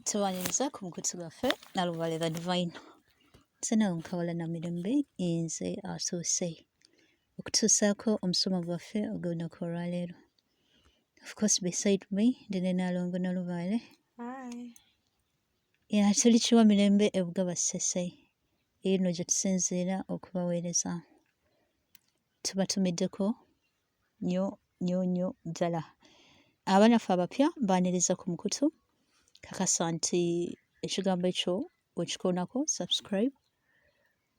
Tuwanyiriza ku mukutu gwaffe na Lubaale the Divine. Sena nkawala na mirembe nze asuuse okutuusaako omusomo gwaffe ogw'olunaku olwaleero. Of course beside me ndine Nalongo na Lubaale. Hi. Tuli kiwa mirembe ebuga bassese eno gye tusinziira okubaweereza. Tubatumiddeko nnyo ddala. Abanaffe abapya baaniriza ku mukutu. Kakasa nti ekigambo ekyo okikoonako subscribe,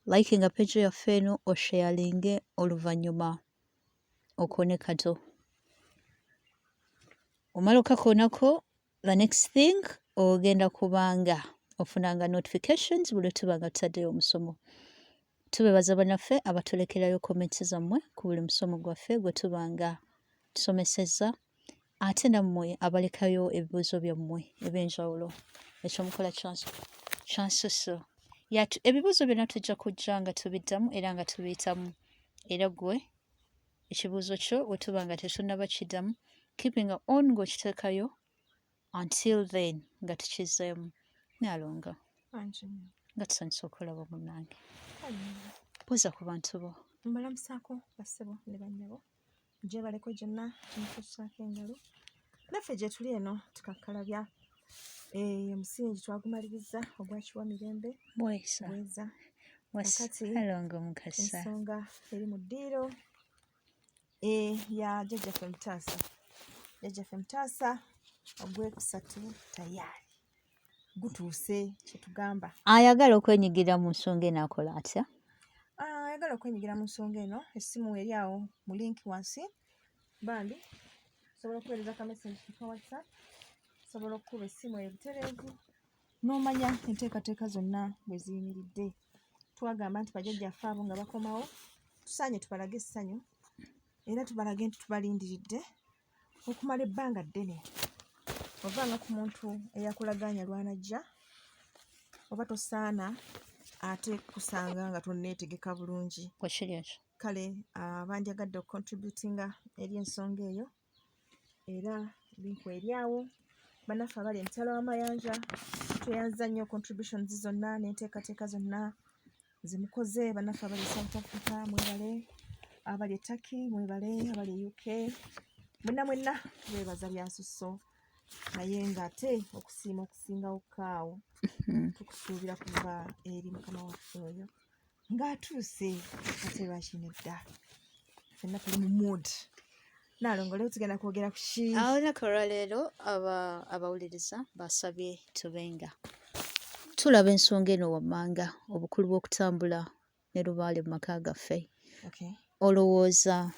likinga page yaffe eno, osharinge oluvannyuma okoone kato. Omala okakoonako, the next thing ogenda kubanga ofunanga notifications buli tubanga tutaddeyo omusomo. Tubeebaza bannaffe abatulekerayo comments zammwe ku buli musomo gwaffe gwe tubanga tusomesezza, ate nammwe abalekayo ebibuuzo byammwe eby'enjawulo. Ekyo mukola kyansusso. Ebibuuzo byonna tujja kujja nga tubiddamu era nga tubiyitamu. Era ggwe ekibuuzo kyo bwe tuba nga tetunnaba kiddamu, keeping on ng'okiteekayo until then nga tukizzeemu. Nalonga nga tusanyusa okulaba munnange. Buuza ku bantu bo. Mbalamusaako bassebo ne bannyabo. Gye baleko gyonna kimukusaako engalo. Naffe gye tuli eno tukakkalabya. Omusingi twagumaliriza ogwakiwa mirembe. Bweza. Kakati Nalonga mukasa. ensonga eri mu ddiiro ya jjajjaffe Mutaasa. Jjajjaffe Mutaasa ogwekusatu tayaali. Gutuuse kye tugamba. Ayagala okwenyigira mu nsonga eno akola atya? Ayagala okwenyigira mu nsonga eno, essimu eri awo mu linki wansi. Bambi osobola okuweereza ka message ku WhatsApp, osobola okukuba essimu ebutereevu n'omanya enteekateeka zonna bwe ziyimiridde. Twagamba nti bajjajjaffe abo nga bakomawo tusaanye tubalage essanyu era tubalage nti tubalindiridde okumala ebbanga ddene. Ovanga ku muntu eyakulagaanya lw'anajja oba tosaana ate kusanga nga tonneetegeka bulungi. Kwekiri ekyo. Kale bandyagadde okucontributinga eri ensonga eyo era linku eri awo. Bannaffe abali emitala w'amayanja tweyanza nnyo contributions zonna n'enteekateeka zonna ze mukoze. Bannaffe abali South Africa mwebale, abali e Turkey mwebale, abali e UK mwenna tubeebaza byasusso, naye ng'ate okusiima okusingawo kaawo tukusuubira kuva eri Mukama waffe oyo ng'atuuse ate lwakinedda. Ffenna tuli mu mood. Nalongo leero tugenda kwogera ku ki? Olunaku olwaleero abawuliriza basabye tubenga tulaba ensonga eno wammanga, obukulu bw'okutambula ne Lubaale mu maka gaffe. Okay. Olowooza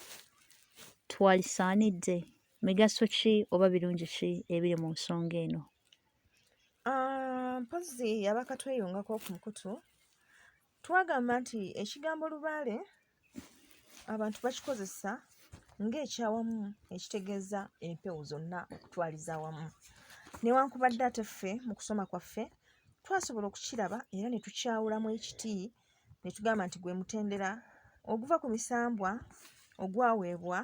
twalisaanidde? Migaso ki oba birungi ki ebiri mu nsonga eno? Mpozzi yabaka tweyungako ku mukutu twagamba nti ekigambo Lubaale abantu bakikozesa ng'ekyawamu ekitegeeza empewo zonna okutwaliza awamu. Newankubadde ate ffe mu kusoma kwaffe twasobola okukiraba era ne tukyawulamu ekiti ne tugamba nti gwe mutendera oguva ku misambwa ogwaweebwa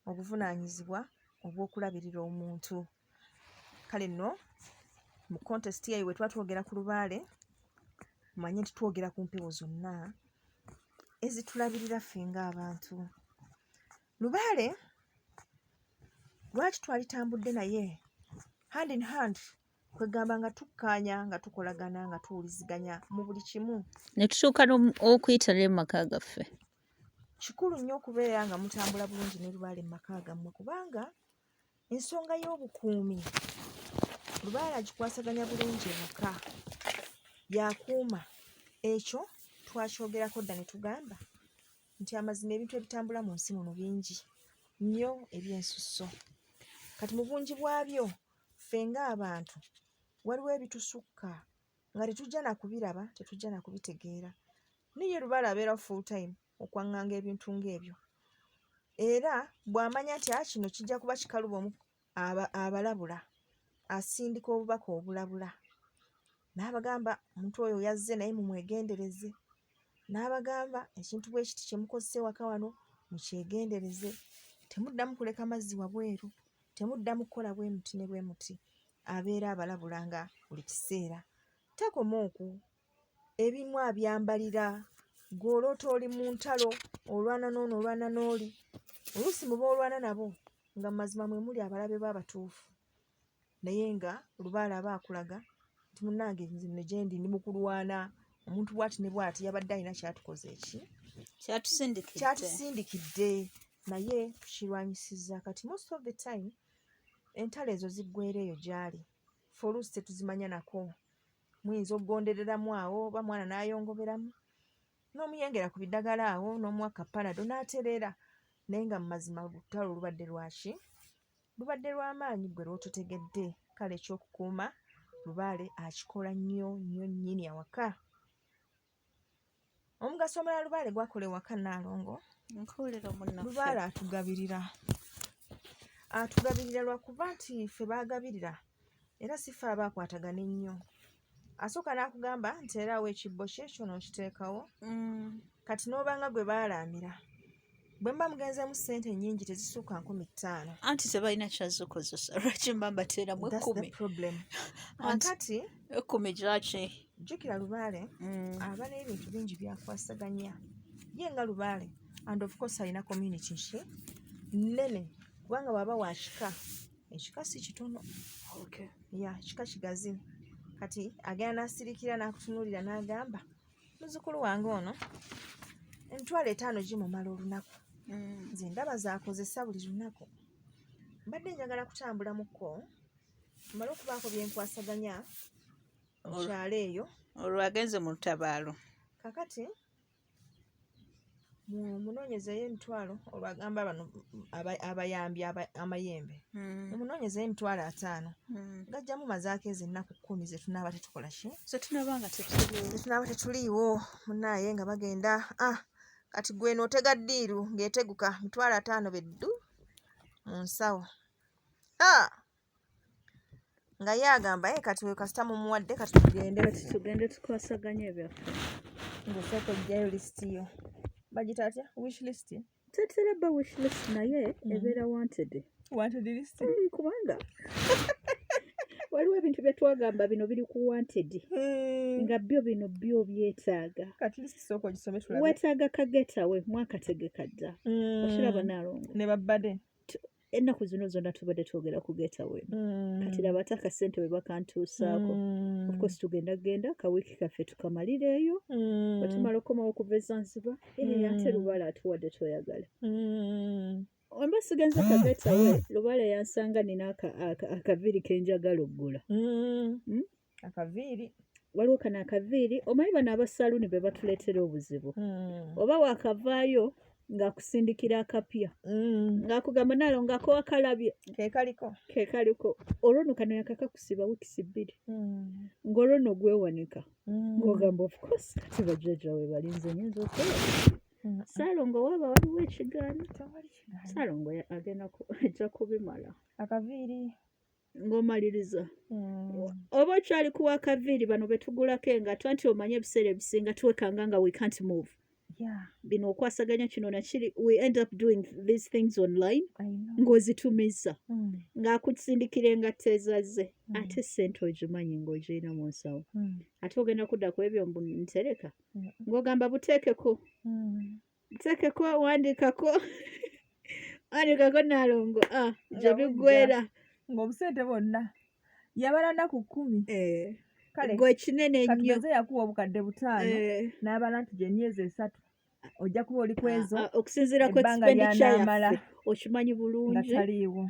obuvunaanyizibwa obw'okulabirira omuntu. Kale nno mu contest yaiwe bwe tuba twogera ku Lubaale manye nti twogera ku mpewo zonna ezitulabirira ffe ng'abantu. Lubaale lwaki twalitambudde naye hand in hand, kwegamba nga tukkaanya, nga tukolagana, nga tuwuliziganya mu buli kimu. Ne tutuuka okuyita ne mu maka gaffe. Kikulu nnyo okubeera nga mutambula bulungi ne Lubaale mu maka gammwe kubanga ensonga y'obukuumi Lubaale agikwasaganya bulungi ewaka, yakuuma. Ekyo twakyogerako dda ne tugamba nti amazima ebintu ebitambula mu nsi muno bingi nnyo eby'ensusso. Kati mu bungi bwabyo ffe ng'abantu waliwo ebitusukka nga tetujja na kubiraba, tetujja na kubitegeera. Naye Lubaale abeera full time okwaŋŋanga ebintu ng'ebyo. Era bw'amanya nti kino kijja kuba kikaluba abalabula, asindika obubaka obulabula. N'abagamba omuntu oyo yazze naye mumwegendereze. N'abagamba ekintu bwe kiti kye mukozesa ewaka wano mukyegendereze. Temuddamu kuleka mazzi wabweru, temuddamu kukola bwe muti ne bwe muti. abeera abalabula nga buli kiseera. Takoma okwo, ebimu abyambalira gw'oloota oli mu ntalo olwana n'ono olwana n'oli, oluusi muba olwana nabo nga mazima mwe muli abalabe b'abatuufu, naye nga Lubaale aba akulaga nti munnange nze gye ndi mu kulwana, omuntu bw'ati ne bw'ati yabadde alina kyatukoze eki kyatusindikidde, naye tukirwanyisizza. Kati most of the time entalo ezo ziggweera eyo gy'ali, ffe oluusi tetuzimanya nako. Muyinza okugondereramu awo oba mwana n'ayongoberamu n'omuyengera ku biddagala awo n'omuwa kapanado n'atereera, naye nga mu mazima olutalo lubadde lwaki? Lubadde lw'amaanyi ggwe lw'ototegedde. Kale ekyokukuuma Lubaale akikola nnyo nnyo nnyini awaka. Omugaso omulala Lubaale gwakola ewaka Nnaalongo, Lubaale atugabirira lwakuba nti ffe baagabirira era si ffe aba akwatagana ennyo. Asooka n'akugamba nti era awo ekibbo kye ekyo n'okiteekawo, kati n'obanga gwe baalaamira bwe mba mugenzeemu ssente nnyingi tezisukka 5,000. Anti tebalina kyazikozesa, lwaki mba mbateeramu 10? Kati 10 gyaki? jjukira Lubaale aba n'ebintu bingi byakwasaganya ye nga Lubaale, and of course alina community ki nnene, kubanga bw'aba wa kika, ekika si kitono, kika kigazi. Kati agenda n'asirikira n'akutunuulira n'agamba muzzukulu wange ono 5,000 gimumala olunaku, nze ndaba zaakozesa buli lunaku, mbadde njagala kutambula mukko mmale okubaako bye nkwasaganya mu kyalo eyo. Olwo agenze mu lutabaalo. Kakati munoonyezeeyo emitwalo, olwo agamba bano abayambi amayembe, munoonyezeeyo emitwalo 5 gajjamu mazaako ezo ennaku 10 ze tunaaba tetukola ki? Ze tunaaba tetuliiwo munaaye nga bagenda kati gwe n'otega ddiiru ng'eteguka mitwalo 5 beddu mu nsawo. Nga ye agamba kati we kasita mumuwadde kati tugende tukwasaganya ebyaffe. Ng'osooka oggyayo lisiti yo, bagita atya? Wish list? Tetera bba wish list naye ebeera wanted list kubanga waliwo ebintu bye twagamba bino biri ku wanted nga bino byo byetaaga. Kati list sooka ogisome tulabe. Weetaaga kagetawe mwakategeka dda. Okiraba Nnaalongo. Ne babbade. Ennaku zino zonna tubadde twogera ku getawe. Kati laba ate akasente we bakantuusaako. Of course tugenda kawiiki kaffe tukamalireeyo. Bwe tumala okukomawo okuva e Zanzibar, ate Lubaale atuwadde toyagala. Wemba sigenze kagetawe, Lubaale yansanga nina akaviiri ke njagala oggula. Akaviiri? Waliwo kano akaviiri, omanyi bano abasaluuni be batuleetera obuzibu. Oba waakavaayo ng'akusindikira akapya, ng'akugamba Nnaalongo ako wakalabye. Ke kaliko. Olwo nno kano yakakakusiba wiikisi 2. Ng'olwo nno gwewanika. Ng'ogamba of course kati bajjajja we balinze nnyinza okukola. Ssaalongo waaba waliwo ekigaana. Ssaalongo ajja kubimala. Akaviiri. Ng'omaliriza. Oba okyali kuwa akaviiri bano be tugulako engato anti omanye ebiseera ebisinga tuwekanga nga we can't move. Bino okwasaganya kino nakiri, we end up doing these things online ng'ozitumiza ng'akusindikira engatto ezazze ate ssente ogimanyi ng'ogirina mu nsawo ate ogenda kudda ku ebyo ntereka ng'ogamba buteekeko wandiikako Nnaalongo gye biggweera ng'obusente bwonna yabala nnaku 10. Kale gwe kinene nnyo katuze yakuwa obukadde 5 n'abala nti gye myezi 3 ojja kuba oli kwezo okusinziira ku expenditure yaffe okimanyi bulungi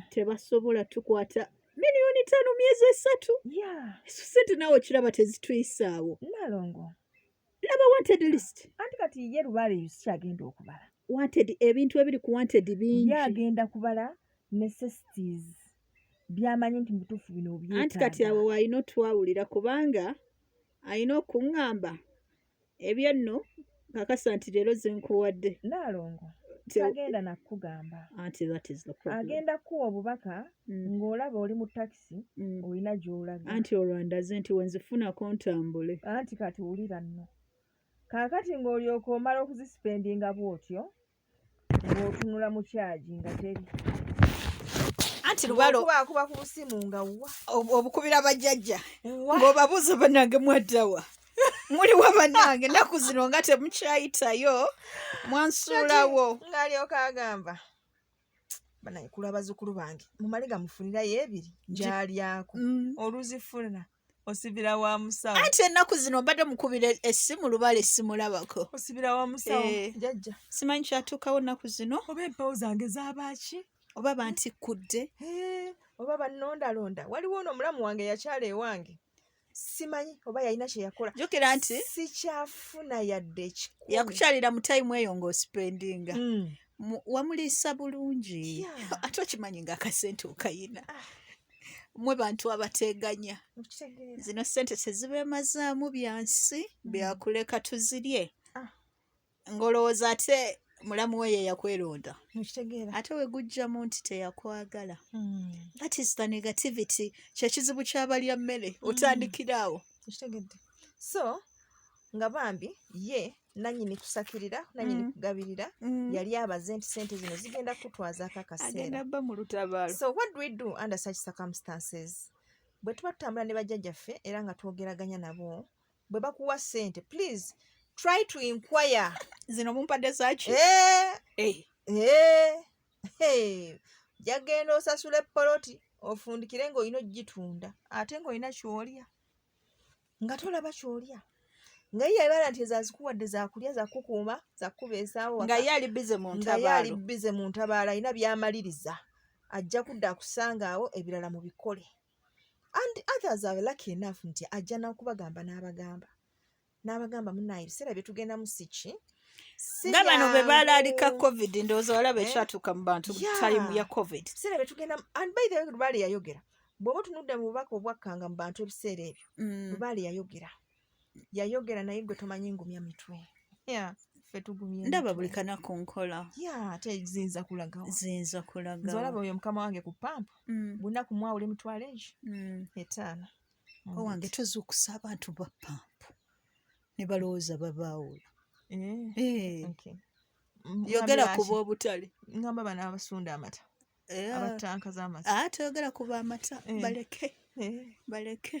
tebasobola tukwata miliyoni 5 myezi 3. Ezo ssente naawe okiraba tezituyisaawo. Nnaalongo laba wanted list. Anti kati ye Lubaale yusikyagenda okubala wanted, ebintu ebiri ku wanted bingi. Yagenda kubala necessities byamanyi nti mutuufu bino obyetaaga. Anti kati abo walina otwawulira kubanga alina okuŋŋamba ebyo nno kakasa nti leero ze nkuwadde. Nnaalongo tagenda nakugamba anti that is the problem. Agenda kuwa obubaka ng'olaba oli mu takisi olina gy'olaga. Anti olwandaze nti wenzifunako ntambule. Anti kati wulira nno kaakati ng'olyoka omala okuzisipendinga bw'otyo ng'otunula mu kyaji nga teri. anti Lubaale okuba ku busimu nga wa obukubira bajjajja ng'obabuuza bannange mwaddawa muliwa bannange ennaku zino nga temukyayitayo mwansuulawo ng'alyoka agamba banaye kula bazzukulu bange mumale gamufunirayo ebiri gy'alyako oluzifuna osibira wa musawo anti ennaku zino mbadde mukubira essimu Lubaale simulabako osibira wa musawo jjajja simanyi kyatuukawo ennaku zino oba empewo zange zaabaaki oba bantikkudde oba bannondalonda waliwo ono omulamu wange yakyala ewange simanyi oba yalina kye yakola jjukira nti sikyafuna yadde ekikulu yakukyalira mu tayimu eyo ng'osipendinga wamuliisa bulungi ate okimanyi ng'akasente okayina mwe bantu abateganya zino ssente tezibeemazaamu byansi byakuleka tuzirye ng'olowooza ate mulamu we ye yakweronda ate we gujjamu nti teyakwagala that is the negativity kyekizibu ky'abalya mmere otandikira awo so nga bambi ye nanyini kusakirira nanyini kugabirira yali abaze nti sente zino zigenda kutwazaako akaseera so what do we do under such circumstances bwe tuba tutambula ne bajjajjaffe era nga twogeraganya nabo bwe bakuwa sente please try to inquire zino mumpadde zaki jagenda osasula epoloti ofundikire ng'olina ogitunda ate ng'olina ky'olya nga tolaba ky'olya nga ye yabala nti ezazikuwadde zakulya zakukuuma zakubeesaawo nga ye ali bize mu ntabaala alina byamaliriza ajja kudda akusanga awo ebirala mu bikole and others are lucky enough nti ajja n'okubagamba n'abagamba munaye ebiseera bye tugendamu siki nga bano be baalaalika covid ndowooza walaba ekyatuuka mu bantu tayimu ya covid ebiseera bye tugendamu and by the way Lubaale yayogera bw'oba otunudde mu bubaka obwakkanga mu bantu ebiseera ebyo Lubaale yayogera naye gwe tomanyi ngumya mitwe ffe tugumye ndaba buli kanaku nkola ate ziyinza kulagawo nze olaba oyo mukama wange ku pampu bunaku mwawula emitwalo egyo 5 owange tozuukusa abantu ba pampu ne balowooza babaawula yogera ku b'obutale ngamba bano abasunda amata abatanka z'amata toyogera ku b'amata baleke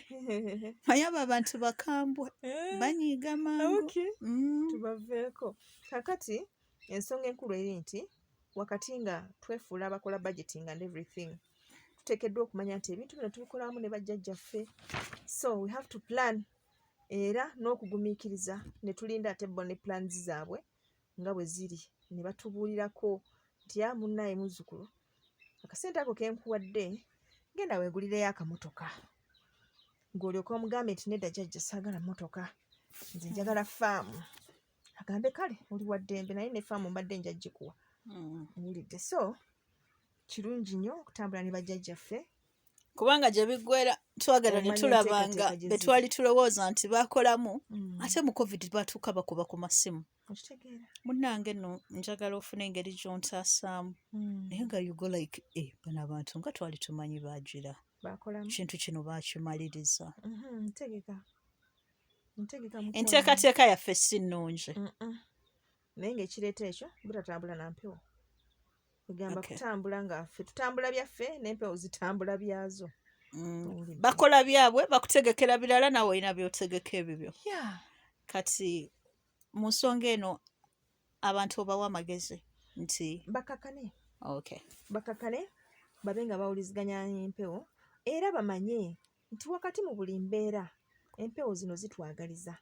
manyi abo abantu bakambwe banyiiga mangu tubaveeko kakati ensonga enkulu eri nti wakati nga twefuula abakola budgeting and everything tuteekeddwa okumanya nti ebintu bino tubikolamu ne bajjajjaffe so we have to plan era n'okugumiikiriza ne tulinda ate bo ne plans zaabwe nga bwe ziri ne batubuulirako nti munnaye muzzukulu akasente ako kenkuwadde genda weegulireyo akamotoka ng'olyoka omugambe nti nedda jjajja saagala mmotoka nze njagala faamu agambe kale oli wa ddembe naye ne faamu mbadde nja gikuwa owulidde so kirungi nnyo okutambula ne bajjajjaffe kubanga gye biggwera twagala ne tulabanga be twali tulowooza nti baakolamu ate mu covid batuuka bakuba ku masimu munnange nno njagala ofuna engeri gy'ontaasaamu naye nga yugo like bano abantu nga twali tumanyi baagira kintu kino baakimaliriza enteekateeka yaffe si nnungi naye ng'ekireeta ekyo butatambula na mpewo egamba kutambula nga ffe tutambula byaffe n'empewo zitambula byazo bakola byabwe bakutegekera birala nawe olina by'otegeka ebibyo kati mu nsonga eno abantu obawa amagezi nti bakakane babe nga bawuliziganya empewo era bamanye nti wakati mu buli mbeera empewo zino zitwagaliza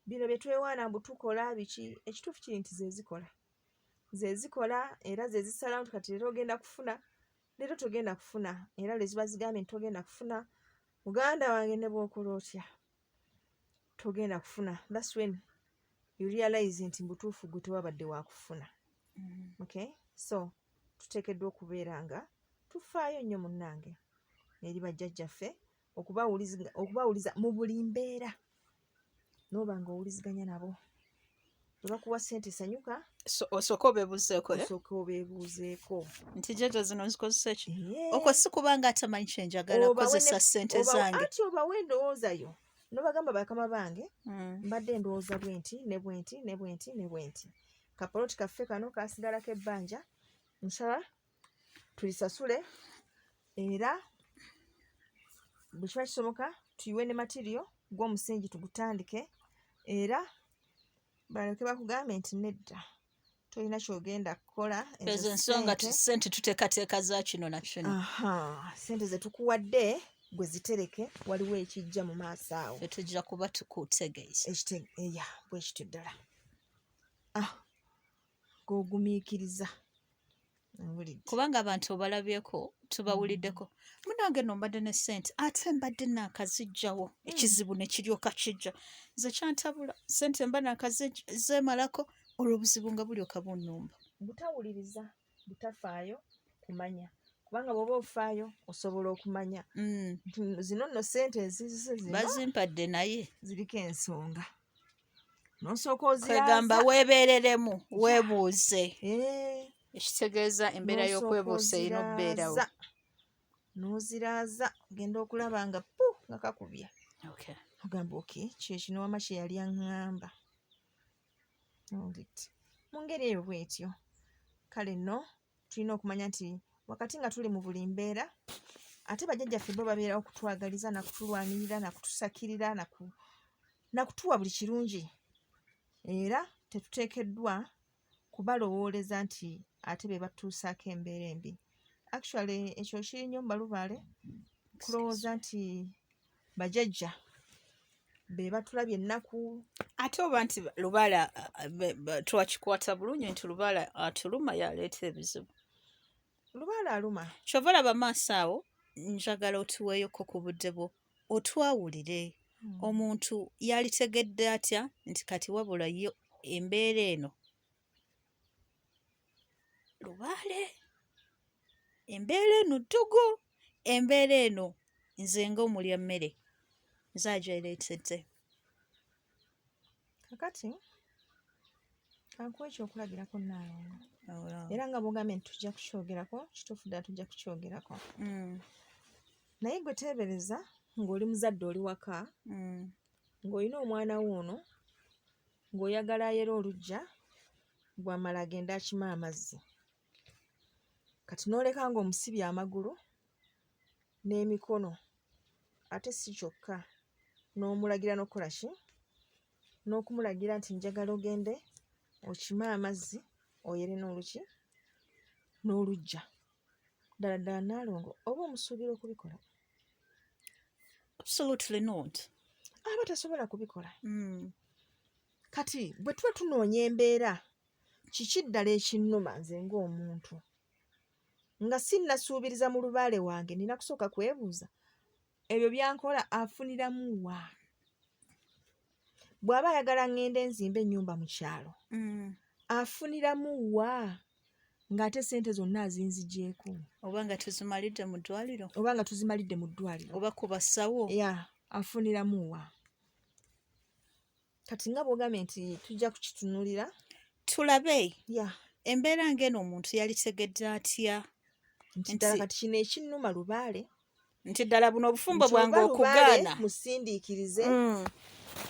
bino bye twewaana mbu tukola biki ekituufu kiri nti zezikola era zezisalawo nti kati leero togenda kufuna era leziba zigambye nti togenda kufuna muganda wange ne bw'okola otya togenda kufuna that's when you realize nti mbutuufu gwe tewabadde wakufuna so tuteekeddwa okubeera nga tufaayo nnyo munnange eri bajjajjaffe okubawuliza mu buli mbeera n'oba nga owuliziganya nabo bwe bakuwa ssente sanyuka osooka obeebuuzeeko nti jjajja zino nzikozesa ki okwo si kubanga atamanyi kyenjagala kukozesa ssente zange ati obawe endowoozayo n'obagamba bakama bange mbadde ndowooza bwenti ne bwenti ne bwenti ne bwenti kapoloti kaffe kano kasigalako ebbanja nsaba tulisasule era bwe kiba kisoboka tuyiwe ne material gw'omusingi tugutandike, era balyoke bakugambe nti nedda tolina kyogenda kukola ezo ensonga ssente tuteekateeka za kino na kino. Ssente ze tukuwadde gwe zitereke, waliwo ekijja mu maaso awo tujja kuba tukutegeeza bwe kityo ddala ng'ogumiikiriza. Kubanga abantu obalabyeko tubawuliddeko, munange no mbadde ne ssente ate mbadde naakazijjawo ekizibu ne kiryoka kijja, nze kyantabula ssente mba naakazeemalako olwo obuzibu nga bulyoka bunnumba. Butawuliriza, butafaayo kumanya, kubanga bw'oba ofaayo osobola okumanya zino nno ssente ezizise zino bazimpadde naye ziriko ensonga, n'osooka oziraaza kwegamba weebeereremu weebuuze. Ekitegeeza embeera y'okwebuusa erina okubeerawo. N'oziraaza ogenda okulaba nga nga kakubya. Ogamba kye kino wama kye yali aŋŋamba. Mu ngeri eyo bw'etyo. Kale nno tulina okumanya nti wakati nga tuli mu buli mbeera, ate bajjajjaffe bo babeerawo okutwagaliza, nakutulwanirira, nakutusakirira, nakutuwa buli kirungi. Era tetuteekeddwa kubalowooleza nti ate be batuusaako embeera embi. Actually ekyo kiri nnyo mu Balubaale, kulowooza nti bajjajja be batulabye ennaku. Ate oba nti Lubaale twakikwata bulungi nti Lubaale atuluma yaleeta ebizibu. Lubaale aluma. Kyova laba maaso awo, njagala otuweeyoko ku budde bwo otwawulire. Omuntu yalitegedde atya nti kati wabula yo embeera eno Lubaale, embeera eno Ddogo, embeera eno nze ng'omulya mmere nze agyereetedde. Kakati kankuwa ekyokulabirako Nnaalongo, era nga bw'ogambye nti tujja kukyogerako, kituufu ddala tujja kukyogerako. Naye gwe teebereza ng'oli muzadde oli waka, ng'olina omwana wo ono, ng'oyagala ayera oluggya, bw'amala agenda akima amazzi. Kati n'oleka ng'omusibye amagulu n'emikono, ate si kyokka, n'omulagira n'okukola ki? N'okumulagira nti njagala ogende okime amazzi oyere n'oluki n'oluggya. Ddala ddala Nnaalongo, oba omusuubira okubikola? Absolutely not. Aba tasobola kubikola. Kati bwe tuba tunoonya embeera, kiki ddala ekinnuma nze ng'omuntu nga sinnasuubiriza mu Lubaale wange, nina kusooka kwebuuza ebyo byankola afuniramu wa? Bw'aba ayagala ŋŋende nzimbe ennyumba mu kyalo, afuniramu wa? Ng'ate ssente zonna azinzigyeko. Oba nga tuzimalidde mu ddwaliro? Oba ku basawo? Afuniramu wa? Kati nga bw'ogambye nti tujja kukitunulira tulabe embeera ng'eno omuntu yalitegedde atya nti ddala kati kino ekinnuma Lubaale, nti ddala buno obufumbo bwange okugaana musindiikirize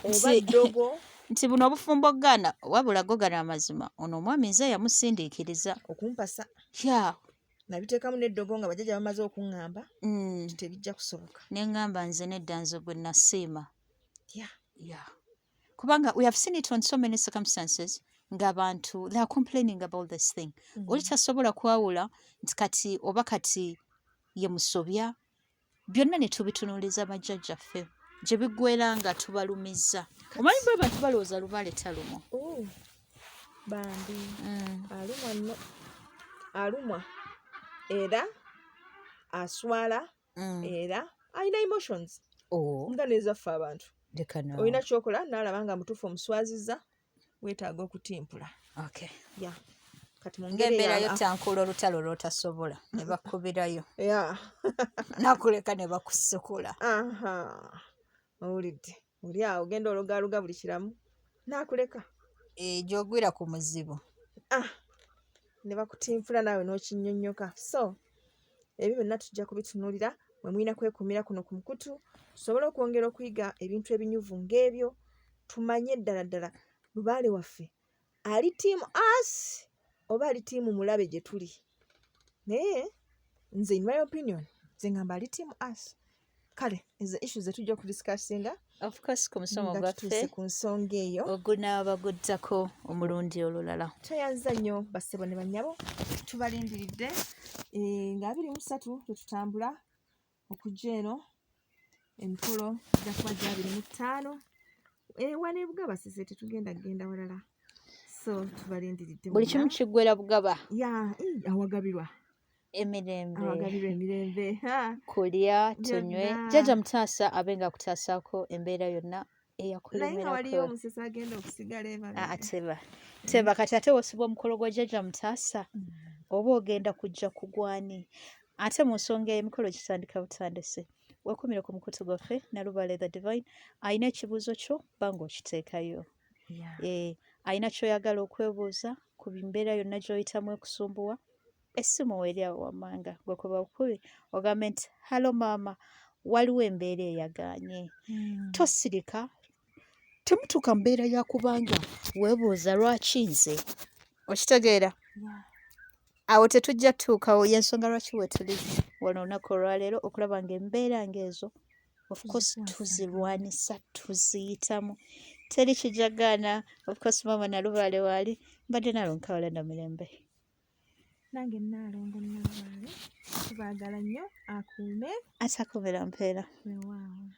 oba Ddogo, nti buno obufumbo okugaana, wabula gogana amazima ono omwami nze yamusindiikiriza okumpasa. Nabiteekamu n'Eddogo nga bajjajja bamaze okuŋŋamba nti tebijja kusoboka. Ne ŋŋamba nze nedda nze gwe nasiima. Kubanga we have seen it on so many circumstances ng'abantu they are complaining about this thing. Oli tasobola kwawula nti kati oba kati ye musobya, byonna ne tubitunuuliza bajjajjaffe gye biggwera nga tubalumizza. Omanyi bwe abantu balowooza Lubaale talumwa. Bambi alumwa era aswala era alina emotions nga nezaffe abantu. Olina kyokola n'alaba nga mutuufu omuswazizza, weetaaga okutimpula. Kati mu ngeri ng'embeera yo tankula olutalo lw'otasobola ne bakkubirayo nakuleka ne bakusukula. Owulidde, oli awo ogenda olugaaluga buli kiramu n'akuleka gy'ogwira ku muzibu ne bakutimpula naawe n'okinnyonnyoka. So ebyo byonna tujja kubitunuulira, mwe mulina kwekuumira kuno ku mukutu, tusobole okwongera okuyiga ebintu ebinyuvu ng'ebyo, tumanye ddala ddala Lubaale waffe ali tiimu us oba ali tiimu mulabe gye tuli. Naye nze in my opinion nze ngamba ali team us. Kale ezo issues zetujja okudiscussinga Of course ku musomo nga tutuuse gwaffe ku nsonga eyo. ogunaaba guddako omulundi olulala. Tweyanza nnyo bassebo ne bannyabo, tubalindiridde nga 23 tetutambula okujja eno emikolo gya kuba gya 25 wano e Bugaba sise tetugenda genda walala, so tubalindiridde Buli kimu kiggwera Bugaba. awagabirwa emirembe kulya kulya tunywe jjajja mutaasa abe nga akutaasaako embeera yonna naye nga waliyo eyakulemerako. omusese agenda okusigala Teba kati ate wosibwa omukolo gwa jjajja mutaasa oba ogenda kujja kugwani. Ate mu nsonga emikolo gitandika butandise. Weekumire ku mukutu gwaffe na Lubaale the Divine. Alina ekibuuzo kyo bba ng'okiteekayo. Alina ky'oyagala okwebuuza ku mbeera yonna gy'oyitamu ekusumbuwa, essimu weeri awo wammanga gwe kuba bukubi ogambe nti halo maama waliwo embeera eyagaanye. Tosirika, temutuuka mbeera ya kubanga weebuuza lwaki nze. Okitegeera? Awo tetujja tutuukawo y'ensonga lwaki weetuli wano olunaku olwaleero okulaba ng'embeera ng'ezo of course tuzirwanisa, tuziyitamu. Teri kijagaana. Of course maama na Lubaale waali mbadde nalonkawala na mirembe. nange Naalongo Nalubaale tubaagala nnyo akuume Ate akumira mpeera. weewaawo.